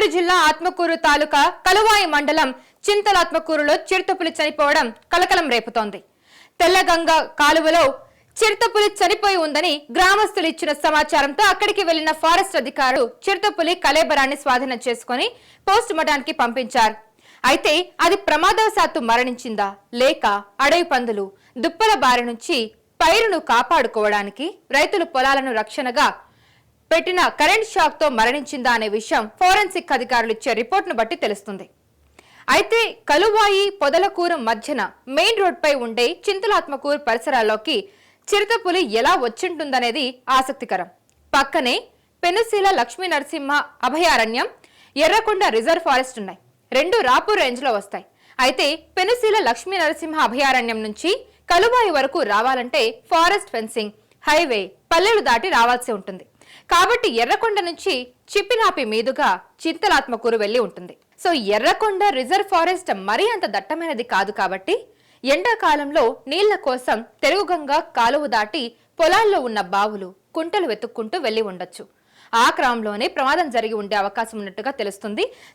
నెల్లూరు జిల్లా ఆత్మకూరు తాలూకా కలువాయి మండలం చింతలాత్మకూరులో చిరుతపులి చనిపోవడం కలకలం రేపుతోంది. తెల్లగంగ కాలువలో చిరుతపులి చనిపోయి ఉందని గ్రామస్తులు ఇచ్చిన సమాచారంతో అక్కడికి వెళ్లిన ఫారెస్ట్ అధికారులు చిరుతపులి కళేబరాన్ని స్వాధీనం చేసుకుని పోస్ట్ మార్టానికి పంపించారు. అయితే అది ప్రమాదవశాత్తు మరణించిందా లేక అడవి పందులు దుప్పల బారి నుంచి పైరును కాపాడుకోవడానికి రైతులు పొలాలను రక్షణగా పెట్టిన కరెంట్ షాక్ తో మరణించిందా అనే విషయం ఫోరెన్సిక్ అధికారులు ఇచ్చే రిపోర్ట్ను బట్టి తెలుస్తుంది. అయితే కలువాయి పొదలకూరు మధ్యన మెయిన్ రోడ్ పై ఉండే చింతలాత్మకూరు పరిసరాల్లోకి చిరుతపులి ఎలా వచ్చింటుందనేది ఆసక్తికరం. పక్కనే పెనుశీల లక్ష్మీ నరసింహ అభయారణ్యం, ఎర్రకొండ రిజర్వ్ ఫారెస్ట్ ఉన్నాయి. రెండు రాపూర్ రేంజ్ లో వస్తాయి. అయితే పెనుశీల లక్ష్మీ నరసింహ అభయారణ్యం నుంచి కలువాయి వరకు రావాలంటే ఫారెస్ట్ ఫెన్సింగ్, హైవే, పల్లెలు దాటి రావాల్సి ఉంటుంది. కాబట్టి ఎర్రకొండ నుంచి చిప్పినాపి మీదుగా చింతలాత్మకూరు వెళ్లి ఉంటుంది. సో ఎర్రకొండ రిజర్వ్ ఫారెస్ట్ మరీ అంత దట్టమైనది కాదు కాబట్టి ఎండాకాలంలో నీళ్ల కోసం తెలుగుగంగ కాలువ దాటి పొలాల్లో ఉన్న బావులు, కుంటలు వెతుక్కుంటూ వెళ్లి ఉండొచ్చు. ఆ క్రమంలోనే ప్రమాదం జరిగి ఉండే అవకాశం ఉన్నట్టుగా తెలుస్తుంది.